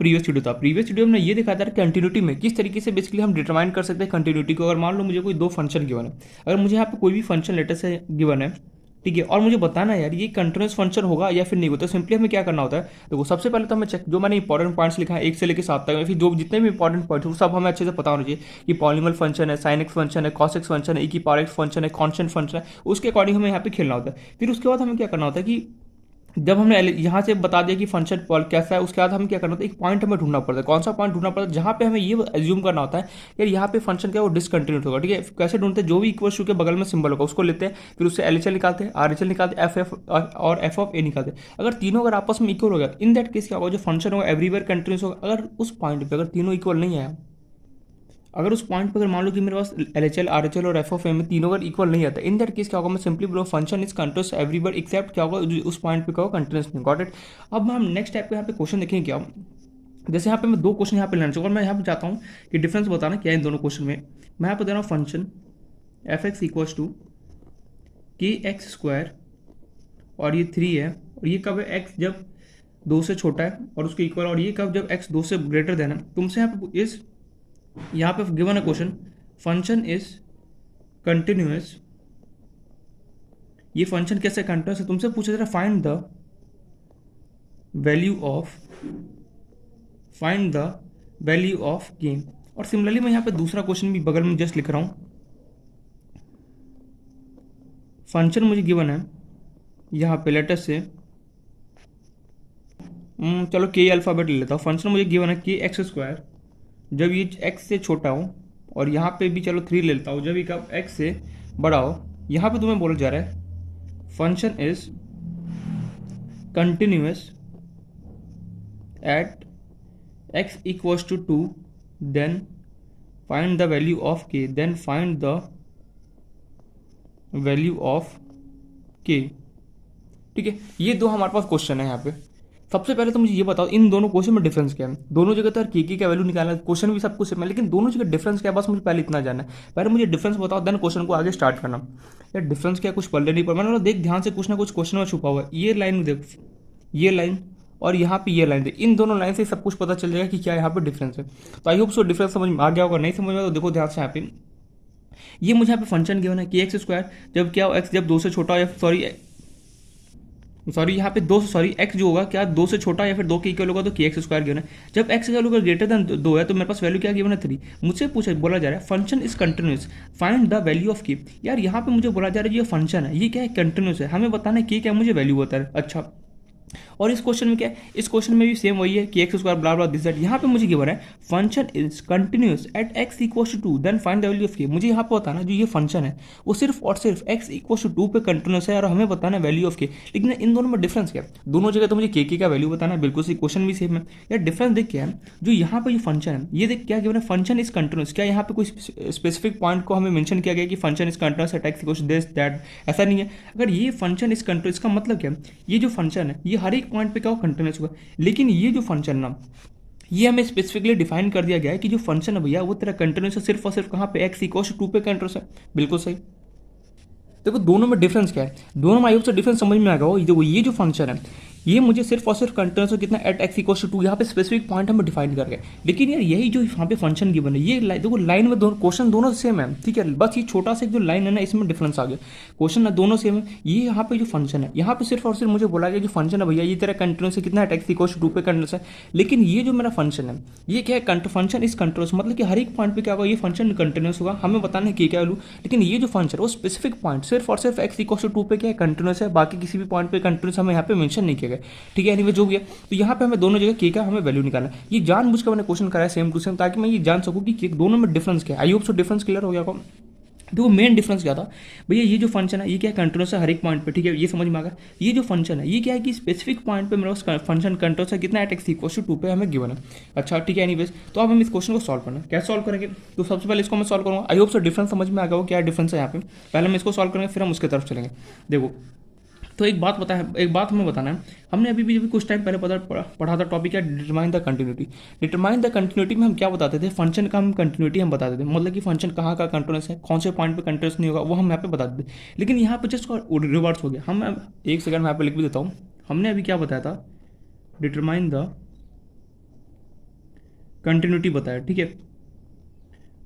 Previous video था, previous video में ये दिखाया था कंटिन्यूटी में किस तरीके से बेसिकली हम डिटरमाइन कर सकते हैं कंटिन्यूटी को। अगर मान लो मुझे कोई दो फंक्शन गिवन है, अगर मुझे यहाँ पे कोई भी फंक्शन लेटर से गिवन है, ठीक है, और मुझे बताना है यार ये कंटिन्यूस फंक्शन होगा या फिर नहीं होता, तो सिंपली हमें क्या करना होता है, देखो सबसे पहले तो हमें चेक, जो मैंने इंपॉर्टेंट पॉइंट्स लिखा है 1 से लेकर 7 तक, या फिर जो जितने भी इंपॉर्टेंट पॉइंट्स वो सब हमें अच्छे से पता होना चाहिए कि पॉलिनॉमियल फंक्शन है, साइन एक्स फंक्शन है, कॉस एक्स फंक्शन है, ई की पावर एक्स फंक्शन है, कॉन्स्टेंट फंक्शन है, उसके अकॉर्डिंग हमें यहाँ पे खेलना होता है। फिर उसके बाद हमें क्या करना होता है कि जब हमने यहाँ से बता दिया कि फंक्शन पॉल कैसा है, उसके बाद हमें क्या करना होता है, एक पॉइंट हमें ढूंढना पड़ता है। कौन सा पॉइंट ढूंढना पड़ता है, जहाँ पे हमें ये एज्यूम करना होता है यार यहाँ पे फंक्शन क्या है वो डिसकंटिन्यूट होगा, ठीक है। कैसे ढूंढते हैं, जो भी इक्वल टू के बगल में सिंबल होगा उसको लेते हैं, फिर उससे एलएचएल निकालते हैं, आरएचएल निकालते हैं, एफ और एफ ऑफ ए निकालते हैं। अगर तीनों अगर आपस में इक्वल हो गया, इन दैट केस क्या होगा, जो फंक्शन होगा एवरीवेयर कंटिन्यूस होगा। अगर उस पॉइंट पर अगर तीनों इक्वल नहीं आया, अगर उस पॉइंट पर अगर मान लो कि मेरे पास एलएचएल, आरएचएल और एफ ऑफ एम में तीनों अगर इक्वल नहीं आता, इन दैट केस क्या होगा, मैं सिंपली बोलो function is continuous everywhere except क्या होगा, उस पॉइंट पे क्या होगा, कंटिन्यूस नहीं। Got it. अब हम नेक्स्ट टाइप के यहाँ पे क्वेश्चन देखेंगे क्या, जैसे यहाँ पे मैं दो क्वेश्चन यहाँ पे लेना चाहूँगा, मैं यहाँ पे चाहता हूँ कि डिफरेंस बताना क्या है इन दोनों क्वेश्चन में। मैं यहाँ पे दे रहा हूँ function f x equals to k x square, और ये 3 है, और ये कब है, एक्स जब 2 से छोटा है और उसके इक्वल, और ये कब, जब एक्स 2 से ग्रेटर देन है। तुमसे यहाँ पे गिवन है क्वेश्चन, फंक्शन इज कंटिन्यूअस, ये फंक्शन कैसे कंटिन्यूअस है, तुमसे पूछा जरा find the value of gain. और सिमिलरली मैं यहाँ पे दूसरा क्वेश्चन भी बगल में जस्ट लिख रहा हूँ, फंक्शन मुझे गिवन है यहाँ पे लेटर से, चलो के अल्फ़ाबेट ले लेता हूँ। फंक्शन मुझे गिवन है के एक्स स्क्वायर, जब ये एक्स से छोटा हो, और यहाँ पे भी चलो 3 ले लेता हूँ, जब ये कब एक्स से बड़ा हो। यहाँ पे तुम्हें बोला जा रहा है function is continuous at x equals to 2, then find the value of k, then find the value of k, ठीक है। ये दो हमारे पास क्वेश्चन है यहाँ पे। सबसे पहले तो मुझे ये बताओ इन दोनों क्वेश्चन में डिफरेंस क्या है। दोनों जगह तो यार के का वैल्यू निकालना है, क्वेश्चन भी सब कुछ है, लेकिन दोनों जगह डिफरेंस क्या है, बस मुझे पहले इतना जानना है। पहले मुझे डिफरेंस बताओ, देन क्वेश्चन को आगे स्टार्ट करना। यार डिफरेंस क्या, कुछ पढ़ने नहीं पड़ा, मैंने बोला देख ध्यान से, कुछ ना कुछ क्वेश्चन में छुपा हुआ है। ये लाइन देख, ये लाइन और यहाँ पे ये लाइन देख, इन दोनों लाइन से सब कुछ पता चल जाएगा कि क्या यहाँ पे डिफरेंस है। तो आई होप सो डिफरेंस समझ में आ गया होगा, नहीं समझ में तो देखो ध्यान से। यहाँ पे ये मुझे यहाँ पे फंक्शन गिवन है कि एक्स स्क्वायर, जब क्या हो, एक्स जब 2 से छोटा, या सॉरी यहाँ पे 2, सॉरी एक्स जो होगा क्या 2 से छोटा या फिर 2 के इक्वल होगा, तो के एक्स स्क्वायर गिवन है। जब एक्स वैल्यू ग्रेटर देन 2 है, तो मेरे पास वैल्यू क्या गिवन है 3। मुझसे पूछा, बोला जा रहा है function is continuous, find the value of के। यार यहाँ पे मुझे बोला जा रहा है ये फंक्शन है, ये क्या है, कंटिन्यूस है, हमें बताना है के क्या मुझे वैल्यू बता रहा है। अच्छा, और इस क्वेश्चन में क्या है, इस क्वेश्चन में भी सेम वही है कि x square blah blah this that. यहाँ पे मुझे गिवन है function is continuous at x equals to 2, then find the value of k. मुझे यहाँ पे बताना जो ये फंक्शन है वो सिर्फ और सिर्फ एक्स इक्वल्स टू 2 पे कंटिन्यूअस है, और हमें बताना है वैल्यू ऑफ के। लेकिन इन दोनों में डिफरेंस क्या है, दोनों जगह तो मुझे के का वैल्यू बताना है, बिल्कुल सी क्वेश्चन भी सेम है। यार डिफरेंस देख क्या है, जो यहाँ पे ये फंक्शन है, ये देख क्या गिवन है, फंक्शन इज कंटिन्यूअस। क्या यहाँ पे कोई स्पेसिफिक पॉइंट को हमें मेंशन किया गया कि function is continuous at x equals this that, ऐसा नहीं है। अगर ये फंक्शन इज कंटिन्यूअस, इसका मतलब क्या है, ये जो फंक्शन है ये हर एक पॉइंट पे क्या कंटिन्यूअस होगा। लेकिन ये जो फंक्शन ना, ये हमें स्पेसिफिकली डिफाइन कर दिया गया है कि जो फंक्शन है भैया वो तेरा कंटिन्यूअस है सिर्फ और सिर्फ कहाँ पे, एक्स इक्वल्स टू 2 पे कंटिन्यूअस है। बिल्कुल सही। देखो दोनों में डिफरेंस क्या है, दोनों में आई होप से डिफरेंस समझ में आ गया हो। देखो ये जो फंक्शन है ये मुझे सिर्फ और सिर्फ कंटिन्यूअस कितना एट एक्स इक्वल्स टू 2, यहाँ पे स्पेसिफिक पॉइंट हमें डिफाइन कर गए। लेकिन यार यही जो यहाँ पे फंक्शन गिवन है, ये देखो लाइन में दोनों क्वेश्चन दोनों सेम है, ठीक है, बस ये छोटा सा जो लाइन है ना इसमें डिफरेंस आ गया। क्वेश्चन ना दोनों सेम है। ये यहाँ पे जो फंक्शन है, यहाँ पे सिर्फ और सिर्फ मुझे बोला गया जो फंक्शन है भैया ये तेरा कंटिन्यूअस है कितना एट एक्स इक्वल्स टू 2 पे कंटिन्यूअस है। लेकिन ये जो मेरा फंक्शन है ये क्या है, फंक्शन इज कंटिन्यूअस, मतलब कि हर एक पॉइंट पे क्या होगा, ये फंक्शन कंटिन्यूअस होगा, हमें बताना है क्या वैल्यू। लेकिन ये जो फंक्शन है वो स्पेसिफिक पॉइंट सिर्फ और सिर्फ एक्स इक्वल्स टू 2 पे क्या है, कंटिन्यूअस है, बाकी किसी भी पॉइंट पे कंटिन्यूअस हमें यहाँ पे मेंशन नहीं किया गया, ठीक है। जो भी है, तो यहाँ पे हमें दोनों जगह के का हमें वैल्यू निकालना है। ये जानबूझकर मैंने क्वेश्चन कराया सेम टू सेम, ताकि मैं ये जान सकूं कि दोनों में डिफरेंस क्या है। I hope so difference clear हो गया आपको। देखो मेन डिफरेंस क्या था भैया, ये जो फंक्शन है ये क्या कंटिन्यूअस है हर एक पॉइंट पे, ठीक है, ये समझ में आ गया। ये जो फंक्शन है ये क्या है कि स्पेसिफिक पॉइंट पे मेरा फंक्शन कंटिन्यूअस है कितना एट एक्स इक्वल्स टू 2 पे हमें गिवन है। अच्छा ठीक है, एनीवेज तो अब हम इस क्वेश्चन को सॉल्व करना है। कैसे सॉल्व करेंगे, तो सबसे पहले इसको मैं सॉल्व करूँगा। आई होप सो डिफरेंस समझ में आ गया हो, क्या डिफरेंस है यहाँ पे। पहले हम इसको सॉल्व करेंगे फिर हम उसके तरफ चलेंगे। देखो तो एक बात हमें बताना है, हमने अभी कुछ टाइम पहले पढ़ा था टॉपिक है determine the continuity. Determine the continuity में हम क्या बताते थे, फंक्शन का हम कंटिन्यूटी हम बताते थे, मतलब कि फंक्शन कहाँ का कंटिन्यूअस है, कौन से पॉइंट पे कंटिन्यूअस नहीं होगा वो हम यहाँ पे बताते थे। लेकिन यहाँ पे जस्ट रिवर्स हो गया। हम एक सेकंड मैं यहाँ पे लिख भी देता हूँ। हमने अभी क्या बताया था, डिटरमाइन द कंटिन्यूटी बताया, ठीक है।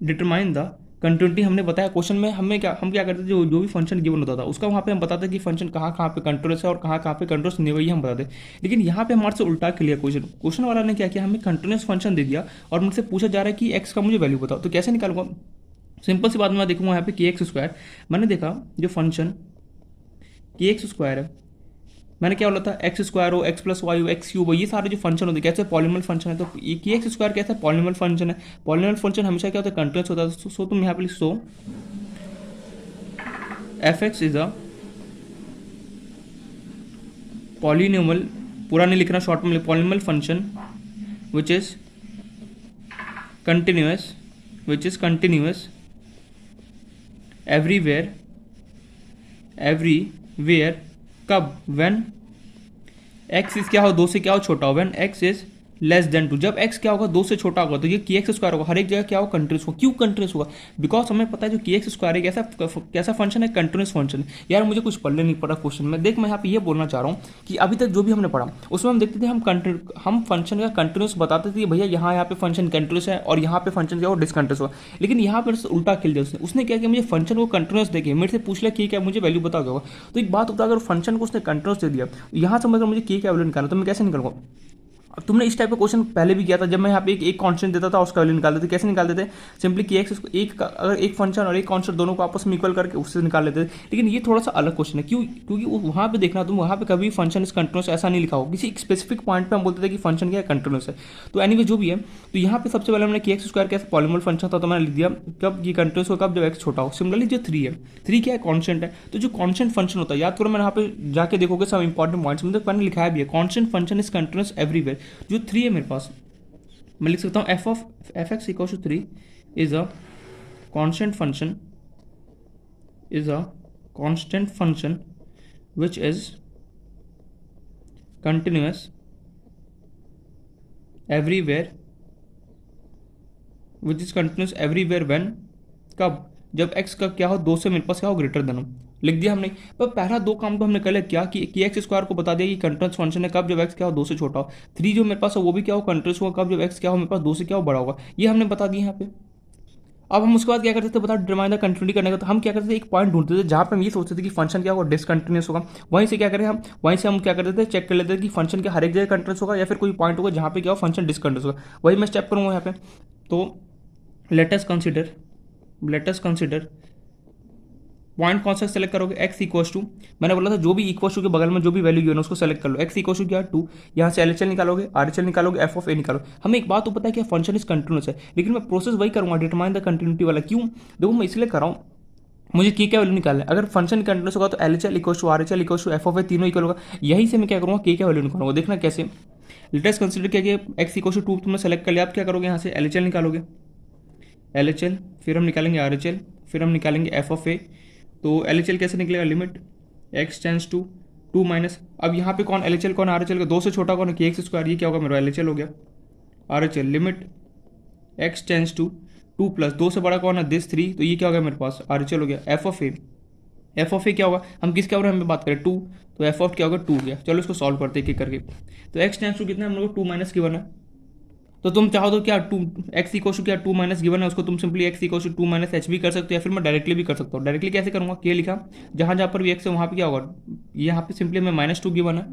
डिटरमाइन द कंटिन्यूटी हमने बताया क्वेश्चन में, हम क्या करते थे, जो भी फंक्शन गिवन होता था उसका वहाँ पे हम बताते कि फंक्शन कहाँ पे कंट्रोल्स है और कहाँ पे कंट्रोल्स नहीं, वही हम बताते। लेकिन यहाँ पे हमारे से उल्टा क्लियर क्वेश्चन वाला ने क्या किया, हमें कंटिन्यूस फंक्शन दे दिया और मुझसे पूछा जा रहा है कि एक्स का मुझे वैल्यू बताओ। तो कैसे निकालूंगा, सिंपल सी बात मैं देखूंगा यहाँ पे के एक्स स्क्वायर, मैंने देखा जो फंक्शन के एक्स स्क्वायर है, मैंने क्या बोला था, एक्स स्क्वायर हो, एक्स प्लस वाई हो, एक्स क्यूब हो, ये सारे जो फंक्शन होते हैं कैसे पॉलिनोमियल फंक्शन है। तो ये की एक्स स्क्वायर कैसा पॉलिनोमियल फंक्शन है, पॉलिनोमियल फंक्शन हमेशा क्या होता है, कंटिन्यूस होता है। सो तुम यहाँ पे लिख so f x is a polynomial, पूरा नहीं लिखना, शॉर्ट में polynomial function which is continuous everywhere कब, व्हेन एक्स इज क्या हो, 2 से क्या हो छोटा हो, when x is less than 2, जब एक्स क्या होगा 2 से छोटा होगा तो ये की एक्स स्क्वायर होगा, हर एक जगह क्या होगा, कंटिन्यूस होगा। क्यों कंटिन्यूस होगा, बिकॉज हमें पता है जो की एक्स स्क्वायर है कैसा फंक्शन है, कंटिन्यूस फंक्शन। यार मुझे कुछ पढ़ने नहीं पड़ा क्वेश्चन में, देख मैं यहाँ पे ये बोलना चाह रहा हूँ कि अभी तक जो भी हमने पढ़ा उसमें हम देखते थे हम फंक्शन का कंटिन्यूस बताते थे, भैया यहाँ पे फंक्शन कंटिन्यूस है और यहाँ पे फंक्शन क्या हो डिसकंटिन्यूस हुआ। लेकिन यहाँ पर उल्टा खेल दिया उसने क्या किया, मुझे फंक्शन को कंटिन्यूस देखे मेरे से पूछ लिया कि क्या मुझे वैल्यू बताओ होगा। तो एक बात होता है, अगर फंक्शन को उसने कंटिन्यूस दे दिया, यहाँ से मतलब मुझे क्या वैल्यू निकालना, तो मैं कैसे निकालूंगा। अब तुमने इस टाइप का क्वेश्चन पहले भी किया था, जब मैं यहाँ पे एक कांस्टेंट देता था उसका वैल्यू निकालते थे, कैसे निकालते थे, सिंपली की एक्स अगर एक फंक्शन और एक कांस्टेंट दोनों को आपस में इक्वल करके उससे निकाल लेते थे। लेकिन ये थोड़ा सा अलग क्वेश्चन है, क्यों, क्योंकि वहाँ पे देखना तुम, वहाँ पे कभी फंक्शन इस कंटिन्यूस ऐसा नहीं लिखा हो, किसी स्पेसिफिक पॉइंट पे हम बोलते थे कि फंक्शन क्या है, कंटिन्यूस है। तो एनीवे जो भी है, तो यहाँ पे सबसे पहले हमने की एक्स स्क्वायर कैसे पॉलिनोमियल फंक्शन था तो मैंने लिख दिया कब ये कंटिन्यूस हो, कब जब एक्स छोटा हो। सिमिलरली जो 3 है, 3 क्या है, कॉन्स्टेंट है। तो जो कॉन्स्टेंट फंक्शन होता है, याद करो मैंने यहाँ पे जाके देखोगे सब इंपॉर्टेंट पॉइंट्स में, तो मैंने लिखाया भी है constant function is continuous everywhere. जो 3 है मेरे पास, मैं लिख सकता हूँ f x equal to 3 is a constant function which is continuous everywhere when, कब, जब एक्स का क्या हो 2 से मेरे पास क्या हो ग्रेटर देन हो। लिख दिया हमने, पर पहला 2 काम तो हमने कर लिया, क्या कि एक्स स्क्वायर को बता दिया कि कंटिन्यूस फंक्शन है कब, जब एक्स क्या हो 2 से छोटा हो। 3 जो मेरे पास है वो भी क्या हो कंटिन्यूस होगा कब, जब एक्स क्या हो मेरे पास 2 से क्या हो बड़ा होगा, ये हमने बता दिया यहाँ पे। अब हम उसके बाद क्या करते थे, बता डिटरमाइन द कंटिन्यूटी करने का, तो हम क्या करते थे, एक पॉइंट ढूंढते थे जहाँ पे हम ये सोचते थे कि फंक्शन क्या होगा डिसकंटिन्यूस होगा, वहीं से क्या करें हम क्या करते थे, चेक कर लेते थे कि फंक्शन क्या हर एक जगह कंटिन्यूस होगा या फिर कोई पॉइंट होगा जहाँ पे क्या हो फंक्शन डिसकंटिन्यूस होगा। वही मैं स्टेप करूँगा यहाँ पे। तो लेट अस कंसिडर पॉइंट कौन सा सेलेक्ट करोगे, एक्स इक्वल टू, मैंने बोला था जो भी इक्वल टू के बगल में जो भी वैल्यू गिवन है उसको सेलेक्ट कर लो। एक्स इक्वल टू क्या 2, यहाँ से एलएचएल निकालोगे, आरएचएल निकालोगे, एफ ऑफ ए निकालो। हमें एक बात तो पता है कि फंक्शन इज कंटिन्यूस है, लेकिन मैं प्रोसेस वही करूँगा डिटरमाइन द कंटिन्यूटी वाला। क्यों, देखो मैं इसलिए कर रहा हूँ, मुझे की क्या वैल्यू निकालना है। अगर फंक्शन कंटिन्यूस होगा तो LHL equal to RHL equal to f of a तीनों इक्वल होगा। यही से मैं क्या करूँगा, की क्या वैल्यू निकालूंगा। देखना कैसे, लेटेस्ट कंसिडर किया कि एक्स इक्वल टू 2 तुमने सेलेक्ट कर लिया। आप क्या करोगे, यहाँ से एलएचएल निकालोगे, एलएचएल फिर हम निकालेंगे आरएचएल, फिर हम निकालेंगे एफ ऑफ ए। तो एलएचएल कैसे निकलेगा, limit x tends to 2 minus, अब यहाँ पे कौन एलएचएल कौन आरएचएल का 2 से छोटा कौन है, कि एक्स स्क्वायर, ये क्या होगा मेरा एलएचएल हो गया RHL, limit x tends to 2 plus 2 से बड़ा कौन है दिस 3, तो ये क्या हो गया मेरे पास आरएचएल हो गया। एफ ऑफ ए क्या होगा, हम किसके बारे में बात करें 2, तो एफ ऑफ क्या होगा 2 गया। चलो इसको सॉल्व करते एक एक करके। तो एक्स टेंस टू कितना हम लोग को 2 माइनस गिवन है, तो तुम चाहो तो क्या 2 एक्स इक्वल टू क्या 2 माइनस गिवन है उसको तुम simply x equal to 2 minus h भी कर सकते हो, या फिर मैं डायरेक्टली भी कर सकता हूँ। डायरेक्टली कैसे करूँगा, के लिखा, जहाँ जहाँ पर भी एक्स है वहाँ पे क्या होगा, यहाँ पे सिंपली मैं -2 गिवन है।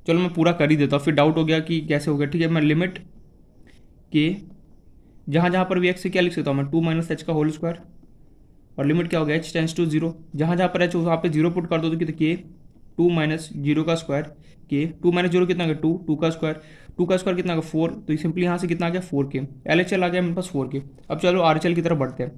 चलो मैं पूरा कर ही देता हूँ, फिर डाउट हो गया कि कैसे हो गया। ठीक है, मैं लिमिट के जहाँ जहाँ पर भी एक्स से क्या लिख सकता हूँ मैं 2 माइनस एच का होल स्क्वायर, और लिमिट क्या हो गया एच टेंस टू 0, जहाँ जहाँ पर एच वहाँ पे 0 पुट कर दो तो के 2 माइनस 0 का स्क्वायर, के 2 माइनस 0 कितना गया 2 का स्क्वायर, 2 का स्क्वायर कितना गया 4, तो सिंपली यहाँ से कितना आ गया 4 के, एलएचएल आ गया मेरे पास 4 के। अब चलो आरएचएल की तरफ बढ़ते हैं।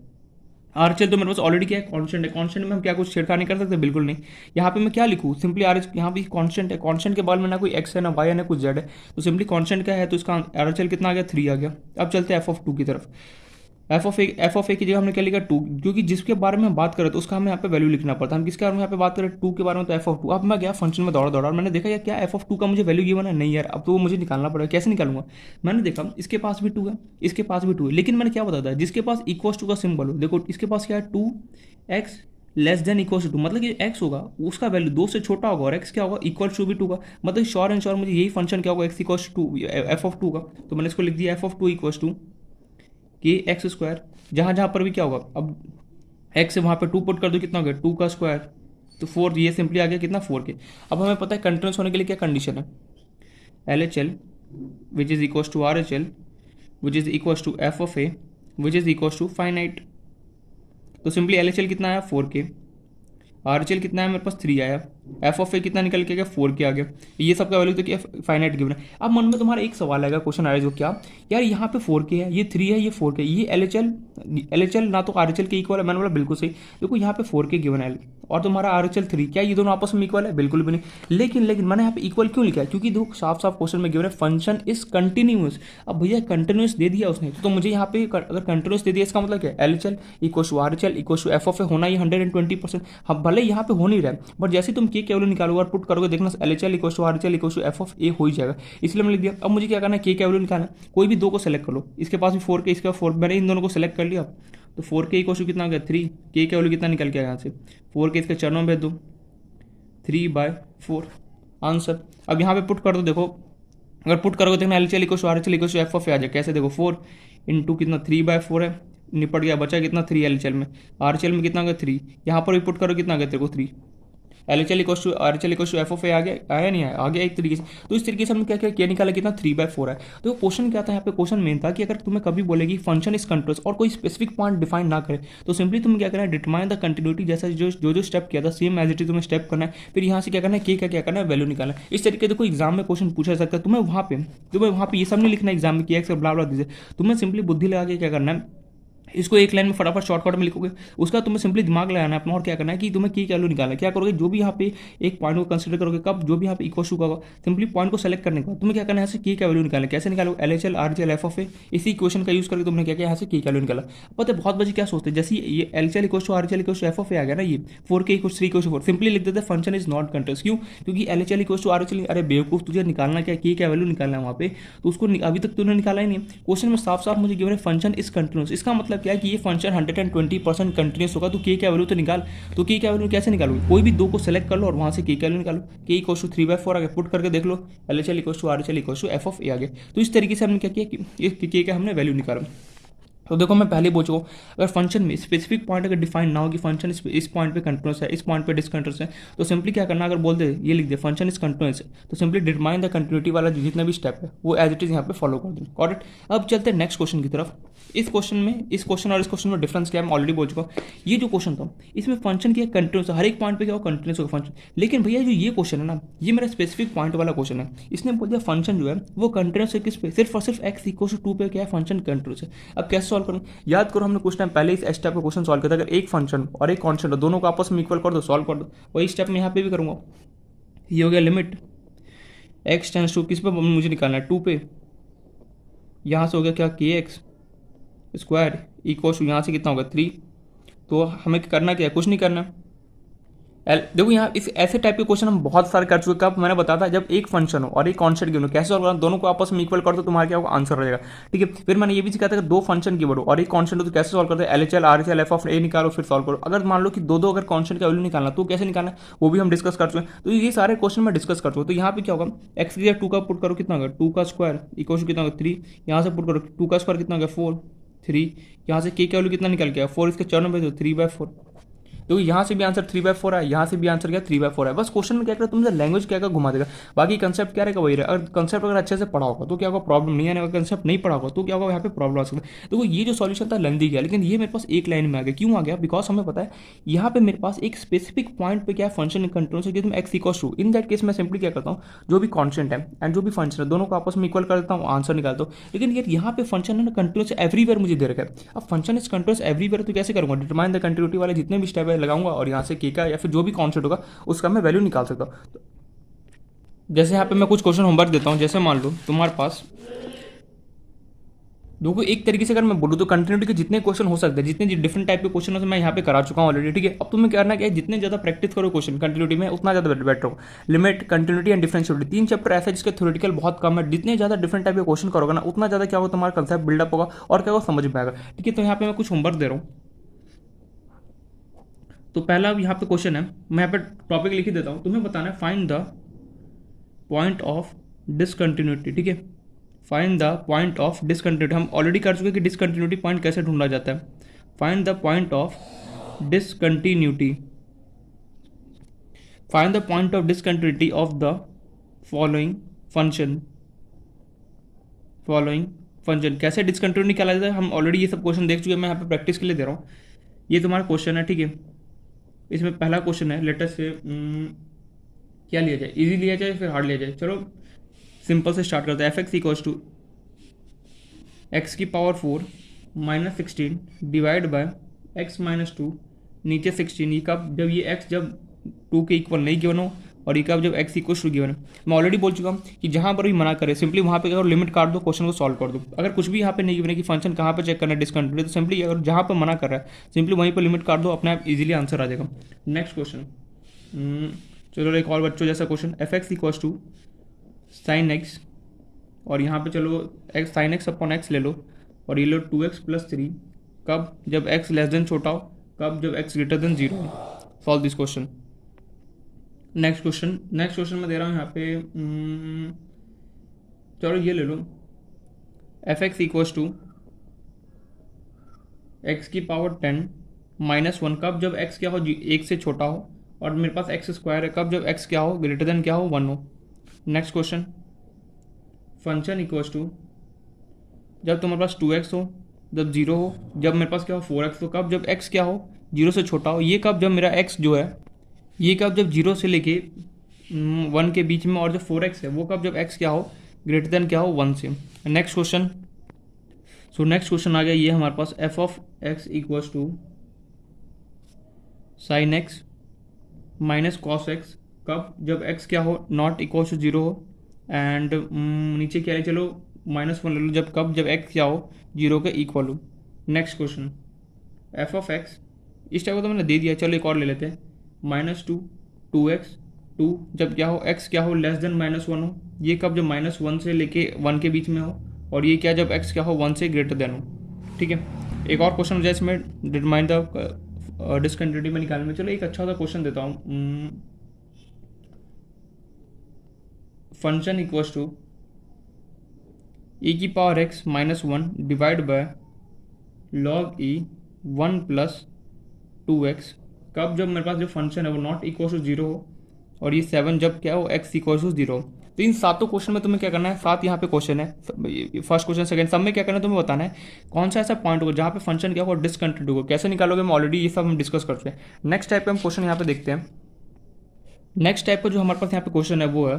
आरएचएल तो मेरे पास ऑलरेडी क्या है कांस्टेंट है, कांस्टेंट में हम क्या कुछ छेड़खानी कर सकते हैं, बिल्कुल नहीं। यहाँ पे मैं क्या लिखूँ, सिंपली आरएच, यहाँ पे कांस्टेंट है, कांस्टेंट के बाद में ना कोई एक्स है ना वाई है ना कुछ जेड है, तो सिंपली कांस्टेंट क्या है, तो इसका आरएचएल कितना आ गया 3 आ गया। अब चलते हैं एफ ऑफ 2 की तरफ। एफ ऑफ ए की जगह हमने क्या लिखा 2, क्योंकि जिसके बारे में हम बात करें तो उसका हमें यहाँ पे वैल्यू लिखना पड़ता है। हम किसके बारे में यहाँ पे बात करें 2 के बारे में, तो एफ ऑफ 2। अब मैं गया फंक्शन में दौड़ा मैंने देखा यार क्या एफ ऑफ 2 का मुझे वैल्यू गिवन है, नहीं यार अब तो वो मुझे निकालना पड़ेगा। कैसे निकालूंगा, मैंने देखा इसके पास भी 2 है, इसके पास भी 2 है, लेकिन मैंने क्या बताया था, जिसके पास इक्वल टू का सिंबल हो, देखो इसके पास क्या है 2x less than equal to, मतलब कि एक्स होगा उसका वैल्यू 2 से छोटा होगा और एक्स क्या होगा इक्वल टू भी 2 का, मतलब श्योर एंड श्योर मुझे यही फंक्शन क्या होगा x equal to f of 2 का। तो मैंने इसको लिख दिया f of 2 equal to k x square, जहाँ जहाँ पर भी क्या होगा, अब एक्स से वहाँ पे 2 पुट कर दो, कितना हो गया 2 का स्क्वायर, तो 4, ये सिंपली आ गया कितना 4 के। अब हमें पता है कंटिन्यूस होने के लिए क्या कंडीशन है, L H L which is equal to R H L which is equal to f of a which is equal to finite. तो सिंपली एल एच एल कितना आया 4 के, आर एच एल कितना है मेरे पास 3 आया, एफ ऑफ ए कितना निकल के गया 4 के आ गया, ये सब का वैल्यू तो क्या फाइनाइट गिवन है। अब मन में तुम्हारा एक सवाल आएगा, क्वेश्चन आएगा जो क्या यार यहाँ पे 4 के है, ये 3 है, ये 4 के, ये एल एच एल ना तो आर एच एल के इक्वल है। मैंने बोला बिल्कुल सही, देखो यहाँ पे 4 के गिवन है और तुम्हारा आर एच एल 3, क्या ये दोनों आपस में इक्वल है, बिल्कुल भी नहीं। लेकिन मैंने यहाँ पे इक्वल क्यों लिखा है, क्योंकि देखो साफ साफ क्वेश्चन में गिवन है फंक्शन इज कंटिन्यूस। अब भैया कंटिन्यूस दे दिया उसने, तो मुझे यहाँ पे अगर कंटिन्यूस दे दिया इसका मतलब क्या है, L H L equal to R H L equal to f of a होना ये 120%। हम भले यहाँ पे हो नहीं रहा है, बट जैसे तुम के वैल्यू निकालोगे और पुट करोगे देखना L H L equal to R H L equal to f of a हो ही जाएगा, इसलिए मैंने लिख दिया। अब मुझे क्या करना है, के वैल्यू निकालना है, कोई भी दो को सेलेक्ट कर लो, इसके पास भी 4 के इसके पास 4, मैंने इन दोनों को सेलेक्ट कर लिया। तो 4 के इक्वल टू कितना हो गया 3, के वैल्यू कितना निकल गया यहाँ से 4 के, इसके चरणों में दो 3/4 आंसर। अब यहाँ पे पुट कर दो, देखो अगर पुट करोगे देखना L H L equal to R H L equal to f of a आ जाए, कैसे देखो 4 इंटू कितना 3/4 है, निपट गया, बचा कितना 3 एल एच एल में, आर एच एल में कितना हो गया 3, यहाँ पर भी पुट करो कितना आ गया तेरे को 3, L H L equal to R H L equal to f of a आ गया, आया नहीं आया, आ गया एक तरीके से। तो इस तरीके से हमने क्या किया निकाला कितना 3/4 है। तो क्वेश्चन क्या था यहाँ पे, क्वेश्चन मेन था कि अगर तुम्हें कभी बोलेगी फंक्शन इज कंटिन्यूअस और कोई स्पेसिफिक पॉइंट डिफाइन ना करे, तो सिंपली तुम्हें क्या करना है, डिटरमाइन द कंटिन्यूटी, जैसा जो स्टेप किया था सेम एज इट इज तुम्हें स्टेप करना है, फिर यहाँ से क्या करना है के का क्या करना है वैल्यू निकालना है। इस तरीके से देखो एग्जाम में क्वेश्चन पूछा जा सकता है, तुम्हें वहाँ पे ये सब नहीं लिखना एग्जाम में कि एक्स ब्ला ब्ला दीजिए, तुम्हें सिंपली बुद्धि लगा के क्या करना है, इसको एक लाइन में फटाफट शॉर्टकट में लिखोगे, उसका तुम्हें सिंपली दिमाग लगाना है अपना, और क्या करना है कि तुम्हें की वैल्यू निकालना है। क्या करोगे, जो भी यहाँ पे एक पॉइंट को कंसीडर करोगे, कब जो भी यहाँ पे इक्वल टू का होगा, सिंपली पॉइंट को सेलेक्ट करने के बाद तुम्हें क्या करना है, यहाँ से की का वैल्यू निकालना है। कैसे निकालोगे, L H L R H L f of a, इसी इक्वेशन का यूज करके तुमने क्या किया, यहाँ से की का वैल्यू निकाला। पता है बहुत बच्चे क्या सोचते हैं, जैसे ये L H L equal to R H L equal to f of a आ गया ना, ये 4 के इक्वल 3 इक्वल टू 4, सिंपली लिख देते हैं फंक्शन इज नॉट कंटिन्यूअस। क्यों, क्योंकि L H L equal to R H L, अरे बेवकूफ तुझे निकालना क्या, की का वैल्यू निकालना है वहाँ पे, तो उसको अभी तक तूने निकाला ही नहीं। क्वेश्चन में साफ साफ मुझे गिवन है फंक्शन इज कंटिन्यूअस, इसका मतलब क्या है कि ये फंक्शन 120% कंटिन्यूस होगा, तो के क्या वैल्यू तो निकाल। तो के क्या वैल्यू कैसे निकालोगे, कोई भी दो को सेलेक्ट कर लो और वहाँ से के क्या वैल्यू निकालो, के इक्वल टू 3/4 आ गया, पुट करके देख लो L H L equal to R H L equal to f of a आ गया। तो इस तरीके से हमने क्या किया कि के का हमने वैल्यू निकाला। तो देखो मैं पहले बोल चुका हूँ, अगर फंक्शन में स्पेसिफिक पॉइंट अगर डिफाइन ना हो कि फंक्शन इस पॉइंट पे कंटिन्यूस है, इस पॉइंट पे डिसकंटिन्यूस है, तो सिंपली क्या करना, अगर बोल दे ये लिख दे फंक्शन इज कंटिन्यूस है, तो सिंपली डिटरमाइन द कंटिन्यूटी वाला जितना भी स्टेप है वो एज इट इज यहाँ पे फॉलो कर दें। करेक्ट। अब चलते हैं नेक्स्ट क्वेश्चन की तरफ। इस क्वेश्चन और इस क्वेश्चन में डिफरेंस क्या है मैं ऑलरेडी बोल चुका हूँ। ये जो क्वेश्चन था इसमें फंक्शन क्या कंटिन्यूस है, हर एक पॉइंट पे क्या हो कंटिन्यूस होगा फंक्शन। लेकिन भैया जो ये क्वेश्चन है ना, ये मेरा स्पेसिफिक पॉइंट वाला क्वेश्चन है, इसने बोल दिया फंक्शन जो है वो कंटिन्यूस है किस पे, सिर्फ और सिर्फ एक्स इक्वल टू 2 पे क्या है फंक्शन कंटिन्यूस है। अब कैसे सॉल्व करूँ, याद करो हमने कुछ टाइम पहले इस स्टेप का क्वेश्चन सॉल्व किया था, अगर एक फंक्शन और एक कांस्टेंट हो दोनों को आपस में इक्वल कर दो, सॉल्व कर दो, वही स्टेप मैं यहाँ पे भी करूँगा। ये हो गया लिमिट एक्स टेंस टू किस पे मुझे निकालना है 2 पे, यहाँ से हो गया क्या के एक्स स्क्वायर इक्वल टू यहाँ से कितना होगा 3। तो हमें करना क्या है, कुछ नहीं करना। देखो यहाँ इस ऐसे टाइप के क्वेश्चन हम बहुत सारे कर चुके हैं। कब मैंने बताया था, जब एक फंक्शन हो और एक कांस्टेंट गिवन हो, कैसे सॉल्व करना, दोनों को आपस में इक्वल कर दो तुम्हारा क्या होगा आंसर रहेगा। ठीक है। फिर मैंने ये भी सिखाया था कि दो फंक्शन गिवन हो और एक कांस्टेंट हो तो कैसे सॉल्व करते हैं, L H L R H L f of a निकालो फिर सॉल्व करो। अगर मान लो कि दो अगर कांस्टेंट का वैल्यू निकालना तो कैसे निकालना है वो भी हम डिस्कस कर चुके हैं। तो ये सारे क्वेश्चन में डिस्कस कर चुके हैं। तो यहाँ पे क्या होगा, एक्स की जगह 2 का पुट करो कितना होगा 2 का स्क्वायर इक्वल टू कितना होगा 3, यहाँ से पुट करो 2 का स्क्वायर कितना होगा 4 3, यहाँ से के वैल्यू कितना निकल गया 4, इसके चरणों में 3/4। तो यहाँ से भी आंसर 3/4 है, यहाँ से भी आंसर क्या 3/4 है। बस क्वेश्चन में क्या करेगा तुमसे लैंग्वेज क्या घुमा देगा, बाकी कंसेप्ट क्या रहेगा वही रहेगा। अगर कंसेप्ट अगर अच्छे से पढ़ा होगा तो क्या होगा प्रॉब्लम नहीं आने, अगर कंसेप्ट नहीं पढ़ा होगा तो क्या होगा यहाँ पे प्रॉब्लम आ सकता है। देखो ये जो सॉल्यूशन था लेंदी गया, लेकिन ये मेरे पास एक लाइन में आ गया। क्यों आ गया, बिकॉज हमें पता है यहाँ पे मेरे पास एक स्पेसिफिक पॉइंट पे क्या फंक्शन कंट्रोल है, x equal to, in that case मैं सिंपली क्या करता हूँ, जो भी कॉन्स्टेंट है एंड जो भी फंक्शन है दोनों को आपस में इक्वल कर देता हूँ, आंसर निकालता हूँ। लेकिन यार यहाँ पे फंक्शन है ना कंट्रोल एवरीवेयर मुझे दे रखा है। अब फंक्शन इज कंट्रोल एवरीवेयर तो कैसे करूँगा, डिटरमाइन द कंटिन्यूटी वाले जितने भी स्टेप है लगाऊंगा और यहाँ से के का या फिर जो भी कॉन्सेप्ट होगा उसका मैं वैल्यू निकाल सकता हूँ। जैसे यहाँ पे मैं कुछ क्वेश्चन होमवर्क देता हूँ, जैसे मान लो तुम्हारे पास देखो एक तरीके से अगर मैं बोलूँ तो कंटिन्यूटी के जितने क्वेश्चन हो सकते हैं, जितने डिफरेंट टाइप के क्वेश्चन मैं यहाँ पे करा चुका हूँ ऑलरेडी। ठीक है। अब तुम्हें करना क्या है, जितने ज़्यादा प्रैक्टिस करो क्वेश्चन कंटिन्यूटी में उतना ज़्यादा बेटर हो। Limit, continuity and differentiability 3 chapter ऐसा है जिसके थ्योरेटिकल बहुत कम है। जितने ज़्यादा डिफरेंट टाइप के क्वेश्चन करोगे ना उतना ज़्यादा क्या होगा तुम्हारा कंसेप्ट बिल्डअप होगा और क्या होगा समझ में आएगा। ठीक है। तो यहाँ पे मैं कुछ होमवर्क दे रहा हूँ। तो पहला यहाँ पे क्वेश्चन है, मैं यहाँ पे टॉपिक लिख ही देता हूँ, तुम्हें बताना है find the point of discontinuity. ठीक है, find the point of discontinuity. हम ऑलरेडी कर चुके कि डिसकंटिन्यूटी पॉइंट कैसे ढूंढा जाता है। Find the point of discontinuity, find the point of discontinuity of the following function. Following function कैसे डिसकंटिन्यू निकाला जाता है, हम ऑलरेडी ये सब क्वेश्चन देख चुके हैं, मैं यहाँ पे प्रैक्टिस के लिए दे रहा हूँ। ये तुम्हारा क्वेश्चन है, ठीक है। इसमें पहला क्वेश्चन है, लेटर से क्या लिया जाए, इजी लिया जाए फिर हार्ड लिया जाए। चलो सिंपल से स्टार्ट करते हैं। F x equals to x की power 4 minus 16 divide by x minus 2 नीचे 16। ये कब, जब ये एक्स जब 2 के इक्वल नहीं गिवन हो, और ये कब जब एक्स इक्वल टू गिवन है। मैं ऑलरेडी बोल चुका हूँ कि जहाँ पर भी मना करे सिंपली वहाँ पे अगर लिमिट काट दो, क्वेश्चन को सॉल्व कर दो। अगर कुछ भी यहाँ पे नहीं गिवन है कि फंक्शन कहाँ पे चेक करना है डिसकंटिन्यूटी, तो सिंपली अगर जहाँ पर मना कर रहा है सिंपली वहीं पर लिमिट काट दो, अपने आप इजीली आंसर आ जाएगा। नेक्स्ट क्वेश्चन, चलो एक और बच्चों जैसा question, f x equals to sine x, और यहाँ पे चलो x sine x upon x ले लो, और ये लो 2x प्लस 3, कब जब x लेस देन छोटा हो, कब जब x ग्रेटर देन 0 हो। Solve this question. Next question मैं दे रहा हूँ यहाँ पे, चलो ये ले लो, f x equals to x की पावर 10 माइनस 1, कब जब x क्या हो 1 से छोटा हो, और मेरे पास x स्क्वायर है, कब जब x क्या हो ग्रेटर देन क्या हो 1 हो। Next question, function equals to जब तुम्हारे पास 2x हो, जब 0 हो, जब मेरे पास क्या हो 4x हो, कब जब x क्या हो 0 से छोटा हो। ये कब जब मेरा x जो है, ये कब जब 0 से लेके 1 के बीच में, और जो 4x है वो कब जब x क्या हो ग्रेटर देन क्या हो 1 से। Next question, so next question आ गया ये हमारे पास, f of x equals to sine x minus cos x, कब जब x क्या हो नॉट इक्वल्स टू 0 हो, एंड नीचे क्या है, चलो -1 ले लो, जब कब जब x क्या हो 0 के इक्वल हो। Next question, F of x, इस टाइप को तो मैंने दे दिया, चलो एक और ले लेते हैं, -2 2x 2 जब क्या हो x क्या हो लेस देन -1 हो, ये कब जब -1 से लेके 1 के बीच में हो, और ये क्या जब x क्या हो 1 से ग्रेटर देन हो। ठीक है, एक और क्वेश्चन मुझे इसमें डिटरमाइन द डिसकंटिन्यूटी में निकालने में। चलो एक अच्छा सा क्वेश्चन देता हूँ, फंक्शन इक्वल्स टू e की power x minus 1 divide by log e 1 plus 2x, कब जब मेरे पास जो फंक्शन है वो नॉट इक्वल टू 0 हो, और ये 7 जब क्या हो x इक्वल टू 0 हो। तो इन सातों क्वेश्चन में तुम्हें क्या करना है, 7 यहाँ पे क्वेश्चन है, फर्स्ट क्वेश्चन सेकंड सब में क्या करना है तुम्हें बताना है कौन सा ऐसा पॉइंट होगा जहाँ पे फंक्शन क्या होगा डिसकंटिन्यू होगा। कैसे निकालोगे मैं ऑलरेडी ये सब हम डिस्कस कर चुके हैं। नेक्स्ट टाइप पे हम क्वेश्चन यहाँ पे देखते हैं। नेक्स्ट टाइप का जो हमारे पास यहाँ पे क्वेश्चन है वो है,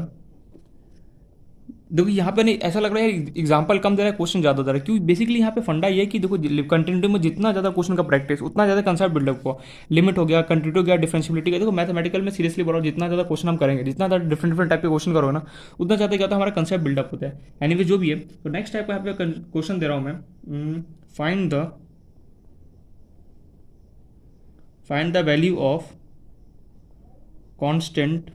देखो यहाँ पे नहीं ऐसा लग रहा है एग्जांपल कम दे रहा है क्वेश्चन ज़्यादा दे रहा है, क्योंकि बेसिकली यहाँ पे फंडा ये है कि देखो कंटिन्यूटी में जितना ज़्यादा क्वेश्चन का प्रैक्टिस उतना ज़्यादा कंसेप्ट बिल्डअप हुआ, लिमिट हो गया, कंटिन्यूटी हो गया, डिफरेंशियबिलिटी का। देखो मैथमेटिकल में सीरियसली बोल रहा हूँ, जितना ज़्यादा क्वेश्चन हम करेंगे, जितना ज़्यादा डिफरेंट टाइप के क्वेश्चन करोगे ना, उतना ज़्यादा क्या होता है हमारा कंसेप्ट बिल्डअप होता है। एनीवे जो भी है, तो नेक्स्ट टाइप का यहाँ पे क्वेश्चन दे रहा हूँ मैं, find the value of constant,